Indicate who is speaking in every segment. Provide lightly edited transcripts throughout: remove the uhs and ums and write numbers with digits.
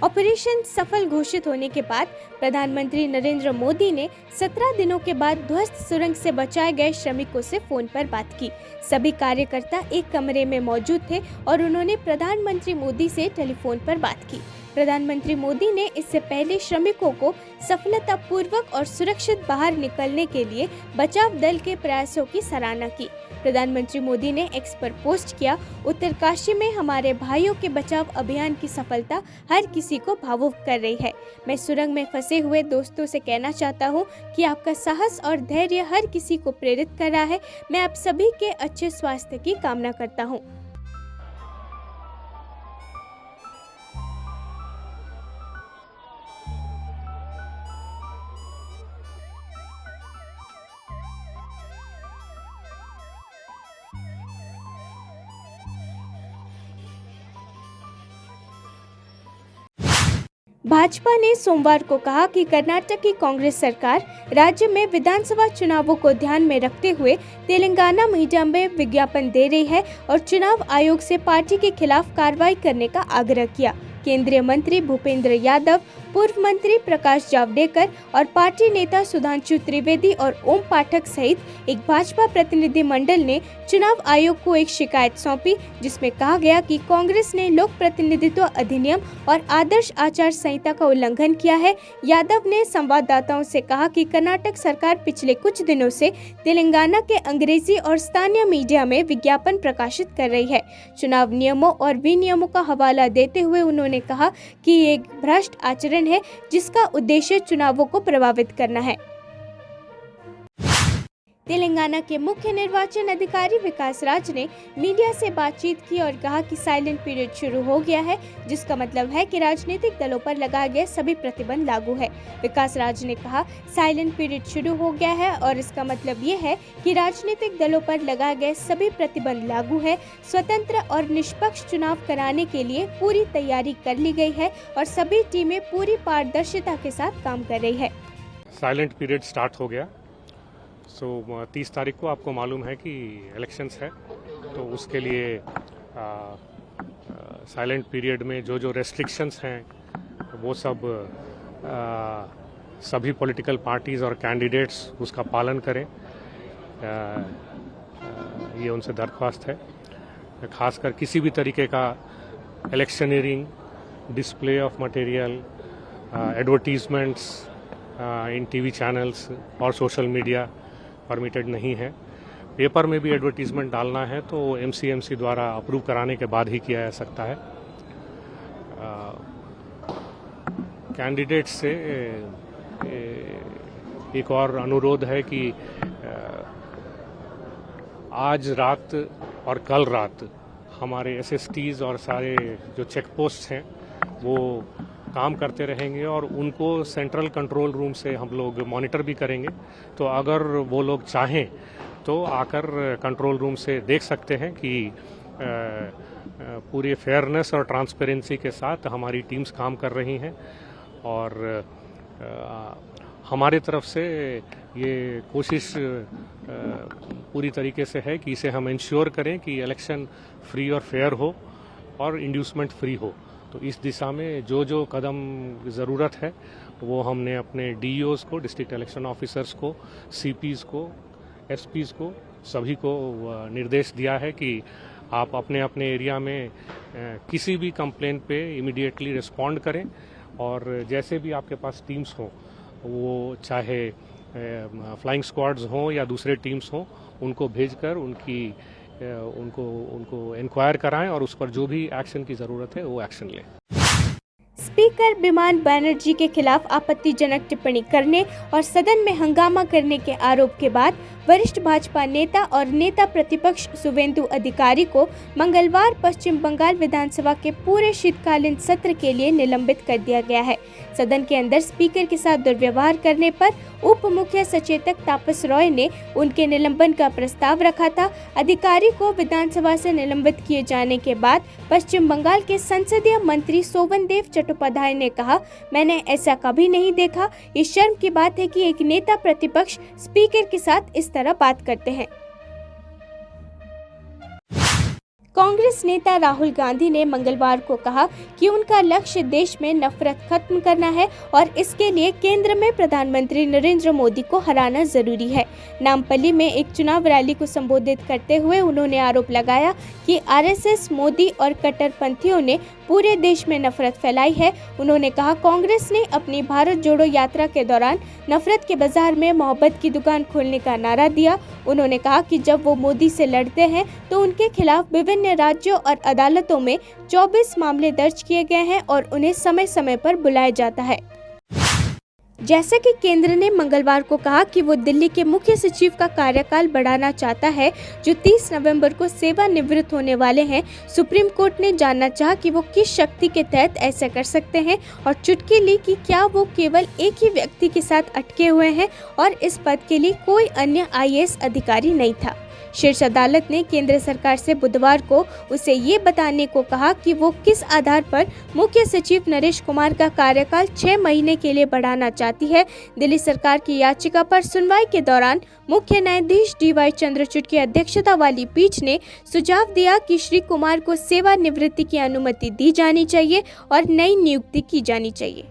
Speaker 1: Operation सफल घोषित होने के बाद प्रधानमंत्री नरेंद्र मोदी ने 17 दिनों के बाद ध्वस्त सुरंग से बचाए गए श्रमिकों से फोन पर बात की। सभी कार्यकर्ता एक कमरे में मौजूद थे और उन्होंने प्रधानमंत्री मोदी से टेलीफोन पर बात की। प्रधानमंत्री मोदी ने इससे पहले श्रमिकों को सफलतापूर्वक और सुरक्षित बाहर निकलने के लिए बचाव दल के प्रयासों की सराहना की। प्रधानमंत्री मोदी ने एक्स पर पोस्ट किया, उत्तरकाशी में हमारे भाइयों के बचाव अभियान की सफलता हर किसी को भावुक कर रही है। मैं सुरंग में फंसे हुए दोस्तों से कहना चाहता हूं कि आपका साहस और धैर्य हर किसी को प्रेरित कर रहा है। मैं आप सभी के अच्छे स्वास्थ्य की कामना करता हूं। भाजपा ने सोमवार को कहा कि कर्नाटक की कांग्रेस सरकार राज्य में विधानसभा चुनावों को ध्यान में रखते हुए तेलंगाना मीडिया में विज्ञापन दे रही है और चुनाव आयोग से पार्टी के खिलाफ कार्रवाई करने का आग्रह किया। केंद्रीय मंत्री भूपेंद्र यादव, पूर्व मंत्री प्रकाश जावड़ेकर और पार्टी नेता सुधांशु त्रिवेदी और ओम पाठक सहित एक भाजपा प्रतिनिधि मंडल ने चुनाव आयोग को एक शिकायत सौंपी, जिसमें कहा गया कि कांग्रेस ने लोक प्रतिनिधित्व अधिनियम और आदर्श आचार संहिता का उल्लंघन किया है। यादव ने संवाददाताओं से कहा कि कर्नाटक सरकार पिछले कुछ दिनों से तेलंगाना के अंग्रेजी और स्थानीय मीडिया में विज्ञापन प्रकाशित कर रही है। चुनाव नियमों और विनियमों का हवाला देते हुए उन्होंने कहा कि ये एक भ्रष्ट आचरण है जिसका उद्देश्य चुनावों को प्रभावित करना है। तेलंगाना के मुख्य निर्वाचन अधिकारी विकास राज ने मीडिया से बातचीत की और कहा कि साइलेंट पीरियड शुरू हो गया है, जिसका मतलब है कि राजनीतिक दलों पर लगाए गए सभी प्रतिबंध लागू है। विकास राज ने कहा, साइलेंट पीरियड शुरू हो गया है और इसका मतलब ये है कि राजनीतिक दलों पर लगाए गए सभी प्रतिबंध लागू है। स्वतंत्र और निष्पक्ष चुनाव कराने के लिए पूरी तैयारी कर ली गई है और सभी टीमें पूरी पारदर्शिता के साथ काम कर रही है।
Speaker 2: साइलेंट पीरियड स्टार्ट हो गया। 30 तारीख को आपको मालूम है कि इलेक्शंस है, तो उसके लिए साइलेंट पीरियड में जो रेस्ट्रिक्शंस हैं वो सब सभी पॉलिटिकल पार्टीज़ और कैंडिडेट्स उसका पालन करें, ये उनसे दरख्वास्त है। खासकर किसी भी तरीके का electioneering, display of material, advertisements in TV channels और सोशल मीडिया परमिटेड नहीं है। पेपर में भी एडवर्टीजमेंट डालना है तो एमसीएमसी द्वारा अप्रूव कराने के बाद ही किया जा सकता है। कैंडिडेट्स से एक और अनुरोध है कि आज रात और कल रात हमारे एसएसटीज और सारे जो चेक पोस्ट हैं वो काम करते रहेंगे और उनको सेंट्रल कंट्रोल रूम से हम लोग मॉनिटर भी करेंगे। तो अगर वो लोग चाहें तो आकर कंट्रोल रूम से देख सकते हैं कि पूरे फेयरनेस और ट्रांसपेरेंसी के साथ हमारी टीम्स काम कर रही हैं और हमारे तरफ से ये कोशिश पूरी तरीके से है कि इसे हम इंश्योर करें कि इलेक्शन फ्री और फेयर हो और इंड्यूसमेंट फ्री हो। तो इस दिशा में जो कदम ज़रूरत है वो हमने अपने डीईओज़ को, डिस्ट्रिक्ट इलेक्शन ऑफिसर्स को, सीपीज़ को, एसपीज़ को, सभी को निर्देश दिया है कि आप अपने अपने एरिया में किसी भी कंप्लेन पे इमीडिएटली रिस्पॉन्ड करें और जैसे भी आपके पास टीम्स हों, वो चाहे फ्लाइंग स्क्वाड्स हों या दूसरे टीम्स हों, उनको भेजकर उनको इंक्वायर कराएं और उस पर जो भी एक्शन की ज़रूरत है वो एक्शन लें।
Speaker 1: स्पीकर बिमान बनर्जी के खिलाफ आपत्तिजनक टिप्पणी करने और सदन में हंगामा करने के आरोप के बाद वरिष्ठ भाजपा नेता और नेता प्रतिपक्ष शुवेंदु अधिकारी को मंगलवार पश्चिम बंगाल विधानसभा के पूरे शीतकालीन सत्र के लिए निलंबित कर दिया गया है। सदन के अंदर स्पीकर के साथ दुर्व्यवहार करने पर उप मुख्य सचेतक तापस रॉय ने उनके निलंबन का प्रस्ताव रखा था। अधिकारी को विधानसभा से निलंबित किए जाने के बाद पश्चिम बंगाल के संसदीय मंत्री सोवनदेव चट्टोपाध्याय ने कहा, मैंने ऐसा कभी नहीं देखा। ये शर्म की बात है कि एक नेता प्रतिपक्ष स्पीकर के साथ इस तरह बात करते हैं। कांग्रेस नेता राहुल गांधी ने मंगलवार को कहा कि उनका लक्ष्य देश में नफरत खत्म करना है और इसके लिए केंद्र में प्रधानमंत्री नरेंद्र मोदी को हराना जरूरी है। नामपल्ली में एक चुनाव रैली को संबोधित करते हुए उन्होंने आरोप लगाया कि आरएसएस, मोदी और कट्टरपंथियों ने पूरे देश में नफरत फैलाई है। उन्होंने कहा, कांग्रेस ने अपनी भारत जोड़ो यात्रा के दौरान नफरत के बाजार में मोहब्बत की दुकान खोलने का नारा दिया। उन्होंने कहा कि जब वो मोदी से लड़ते हैं तो उनके खिलाफ विभिन्न राज्यों और अदालतों में 24 मामले दर्ज किए गए हैं और उन्हें समय समय पर बुलाया जाता है। जैसा कि केंद्र ने मंगलवार को कहा कि वो दिल्ली के मुख्य सचिव का कार्यकाल बढ़ाना चाहता है, जो 30 नवंबर को सेवानिवृत्त होने वाले हैं। सुप्रीम कोर्ट ने जानना चाहा कि वो किस शक्ति के तहत ऐसा कर सकते हैं और चुटकी ली कि क्या वो केवल एक ही व्यक्ति के साथ अटके हुए हैं और इस पद के लिए कोई अन्य आईएएस अधिकारी नहीं था। शीर्ष अदालत ने केंद्र सरकार से बुधवार को उसे ये बताने को कहा कि वो किस आधार पर मुख्य सचिव नरेश कुमार का कार्यकाल 6 महीने के लिए बढ़ाना चाहती है। दिल्ली सरकार की याचिका पर सुनवाई के दौरान मुख्य न्यायाधीश DY चंद्रचूड़ की अध्यक्षता वाली पीठ ने सुझाव दिया कि श्री कुमार को सेवानिवृत्ति की अनुमति दी जानी चाहिए और नई नियुक्ति की जानी चाहिए।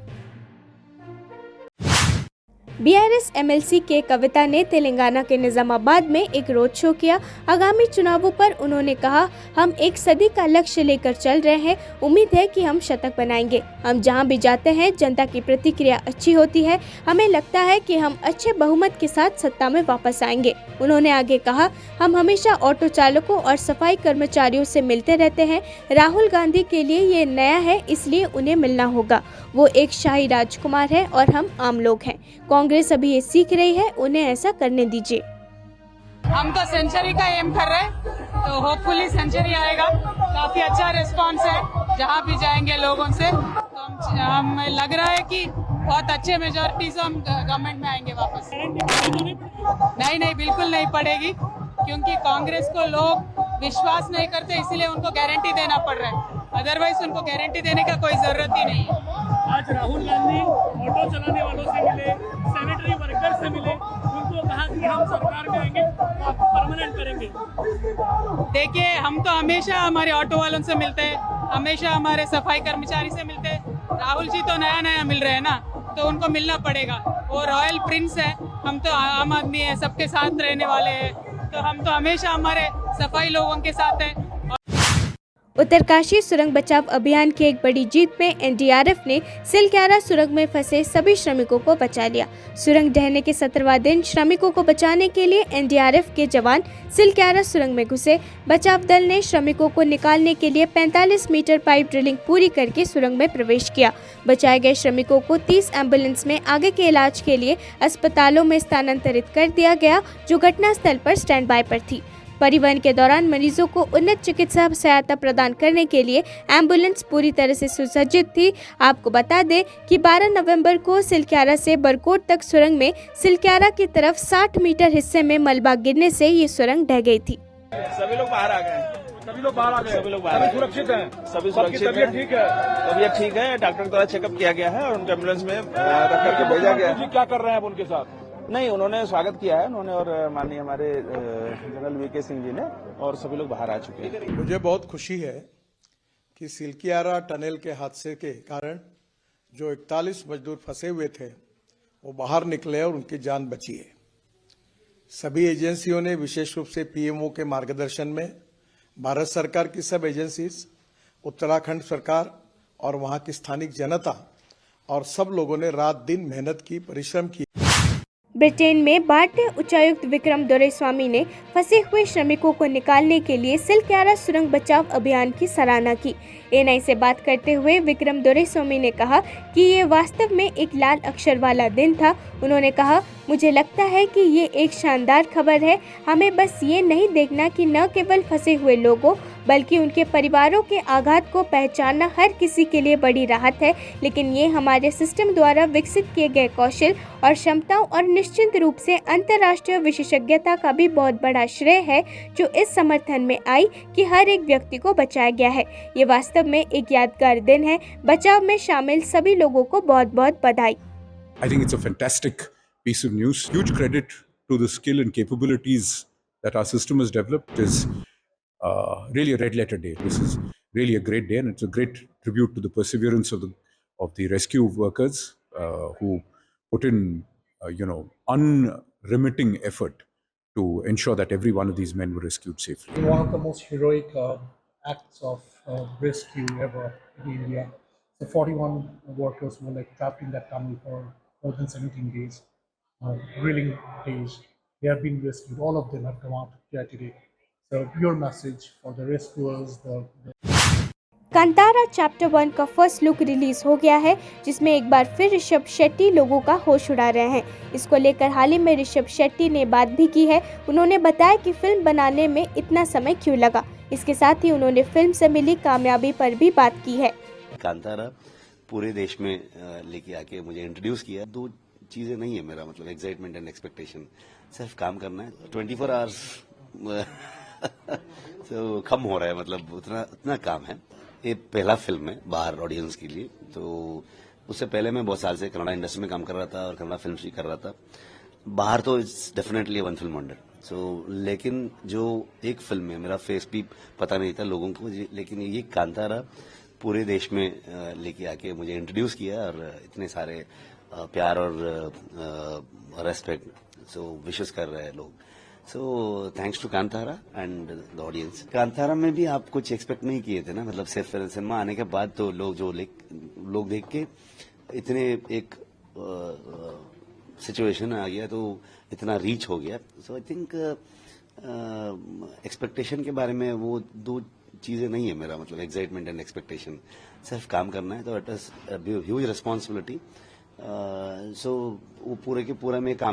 Speaker 1: BRS MLC के कविता ने तेलंगाना के निजामाबाद में एक रोड शो किया। आगामी चुनावों पर उन्होंने कहा, हम एक सदी का लक्ष्य लेकर चल रहे हैं। उम्मीद है कि हम शतक बनाएंगे। हम जहां भी जाते हैं जनता की प्रतिक्रिया अच्छी होती है। हमें लगता है कि हम अच्छे बहुमत के साथ सत्ता में वापस आएंगे। उन्होंने आगे कहा, हम हमेशा ऑटो चालकों और सफाई कर्मचारियों से मिलते रहते हैं। राहुल गांधी के लिए ये नया है, इसलिए उन्हें मिलना होगा। वो एक शाही राजकुमार है और हम आम लोग हैं। कांग्रेस अभी ये सीख रही है, उन्हें ऐसा करने दीजिए।
Speaker 3: हम तो सेंचुरी का एम कर रहे हैं, तो होपफुली सेंचुरी आएगा। काफी अच्छा रिस्पांस है जहाँ भी जाएंगे लोगों से, तो हमें लग रहा है कि बहुत अच्छे मेजोरिटी से हम गवर्नमेंट में आएंगे वापस। नहीं, बिल्कुल नहीं पड़ेगी, क्योंकि कांग्रेस को लोग विश्वास नहीं करते, इसीलिए उनको गारंटी देना पड़ रहा है। अदरवाइज उनको गारंटी देने का कोई जरूरत ही नहीं है।
Speaker 4: आज राहुल गांधी ऑटो चलाने वालों से मिले, सैनिटरी वर्कर से मिले, उनको कहा कि हम सरकार में आएंगे तो आपको परमानेंट करेंगे।
Speaker 3: देखिए, हम तो हमेशा हमारे ऑटो वालों से मिलते हैं, हमेशा हमारे सफाई कर्मचारी से मिलते हैं। राहुल जी तो नया मिल रहे हैं ना, तो उनको मिलना पड़ेगा। वो रॉयल प्रिंस है, हम तो आम आदमी है, सबके साथ रहने वाले हैं, तो हम तो हमेशा हमारे सफाई लोगों के साथ हैं।
Speaker 1: उत्तरकाशी सुरंग बचाव अभियान की एक बड़ी जीत में एनडीआरएफ ने सिलक्यारा सुरंग में फंसे सभी श्रमिकों को बचा लिया। सुरंग ढहने के 17वां दिन श्रमिकों को बचाने के लिए एनडीआरएफ के जवान सिलक्यारा सुरंग में घुसे। बचाव दल ने श्रमिकों को निकालने के लिए 45 मीटर पाइप ड्रिलिंग पूरी करके सुरंग में प्रवेश किया। बचाए गए श्रमिकों को 30 एम्बुलेंस में आगे के इलाज के लिए अस्पतालों में स्थानांतरित कर दिया गया, जो घटनास्थल पर स्टैंड बाय पर थी। परिवहन के दौरान मरीजों को उन्नत चिकित्सा सहायता प्रदान करने के लिए एम्बुलेंस पूरी तरह से सुसज्जित थी। आपको बता दें कि 12 नवंबर को सिलक्यारा से बरकोट तक सुरंग में सिलक्यारा की तरफ 60 मीटर हिस्से में मलबा गिरने से ये सुरंग ढह गई थी।
Speaker 5: सभी लोग बाहर आ गए।
Speaker 4: सभी लोग बाहर आ गए।
Speaker 5: सभी
Speaker 4: सुरक्षित हैं।
Speaker 5: सभी सुरक्षित हैं।
Speaker 4: ठीक है।
Speaker 5: तबीयत ठीक है। डॉक्टर द्वारा चेकअप किया गया है और उनको एम्बुलेंस में रख करके भेजा गया है।
Speaker 4: क्या कर रहे हैं आप उनके साथ?
Speaker 5: नहीं, उन्होंने स्वागत किया है उन्होंने, और माननीय हमारे जनरल VK सिंह जी ने, और सभी लोग बाहर आ चुके हैं।
Speaker 6: मुझे बहुत खुशी है कि सिलक्यारा टनल के हादसे के कारण जो 41 मजदूर फंसे हुए थे वो बाहर निकले और उनकी जान बची है। सभी एजेंसियों ने, विशेष रूप से PMO के मार्गदर्शन में, भारत सरकार की सब एजेंसीज, उत्तराखंड सरकार और वहां की स्थानिक जनता और सब लोगों ने रात दिन मेहनत की, परिश्रम की।
Speaker 1: ब्रिटेन में भारतीय उच्चायुक्त विक्रम दोरेस्वामी ने फंसे हुए श्रमिकों को निकालने के लिए सिलक्यारा सुरंग बचाव अभियान की सराहना की। एएनआई से बात करते हुए विक्रम दोरेस्वामी ने कहा कि ये वास्तव में एक लाल अक्षर वाला दिन था। उन्होंने कहा, मुझे लगता है कि ये एक शानदार खबर है। हमें बस ये नहीं देखना कि न केवल फंसे हुए लोगों बल्कि उनके परिवारों के आघात को पहचानना हर किसी के लिए बड़ी राहत है, लेकिन ये हमारे सिस्टम द्वारा विकसित किए गए कौशल और क्षमताओं और निश्चित रूप से अंतर्राष्ट्रीय विशेषज्ञता का भी बहुत बड़ा श्रेय है, जो इस समर्थन में आई कि हर एक व्यक्ति को बचाया गया है। ये वास्तव में एक यादगार दिन है। बचाव में शामिल सभी लोगों को बहुत बहुत बधाई।
Speaker 7: I think it's a fantastic piece of news. Huge credit to the skill and capabilities that our system has developed. It is really a red letter day. This is really a great day, and it's a great tribute to the perseverance of the rescue workers who put in unremitting effort to ensure that every one of these men were rescued safely.
Speaker 8: One of the most heroic acts of rescue ever in India. The 41 workers were like trapped in that tunnel for more than 17 days, drilling days. They have been rescued. All of them have come out here today. So your message for the rescuers, the
Speaker 1: Kantara chapter 1 का first look release हो गया है, जिसमें एक बार फिर ऋषभ शेट्टी लोगों का होश उड़ा रहे हैं। इसको लेकर हाल ही में ऋषभ शेट्टी ने बात भी की है। उन्होंने बताया कि फिल्म बनाने में इतना समय क्यों लगा। इसके साथ ही उन्होंने फिल्म से मिली कामयाबी पर भी बात की है।
Speaker 9: कांतारा पूरे देश में लेके आके मुझे इंट्रोड्यूस किया। दो चीजें नहीं है मेरा मतलब एक्साइटमेंट एंड एक्सपेक्टेशन, सिर्फ काम करना है। 24 आवर्स तो कम हो रहा है, मतलब उतना काम है। ये पहला फिल्म है बाहर ऑडियंस के लिए, तो उससे पहले मैं बहुत साल से कन्नड़ा इंडस्ट्री में काम कर रहा था और कन्नड़ा फिल्म भी कर रहा था। बाहर तो it's definitely one film wonder. लेकिन जो एक फिल्म है, मेरा फेस भी पता नहीं था लोगों को, लेकिन ये कांतारा पूरे देश में लेके आके मुझे इंट्रोड्यूस किया और इतने सारे प्यार और रेस्पेक्ट विशेस कर रहे हैं लोग। Thanks to Kantara and the audience. Kantara में भी आप कुछ एक्सपेक्ट नहीं किए थे ना, मतलब सिर्फ सिनेमा आने के बाद तो लोग देख के इतने एक सिचुएशन आ गया, तो इतना रीच हो गया। सो आई थिंक एक्सपेक्टेशन के बारे में वो दो चीजें नहीं है मेरा मतलब एक्साइटमेंट एंड एक्सपेक्टेशन, सिर्फ काम करना है। तो इट इज ह्यूज रिस्पॉन्सिबिलिटी। वो पूरे के पूरा में काम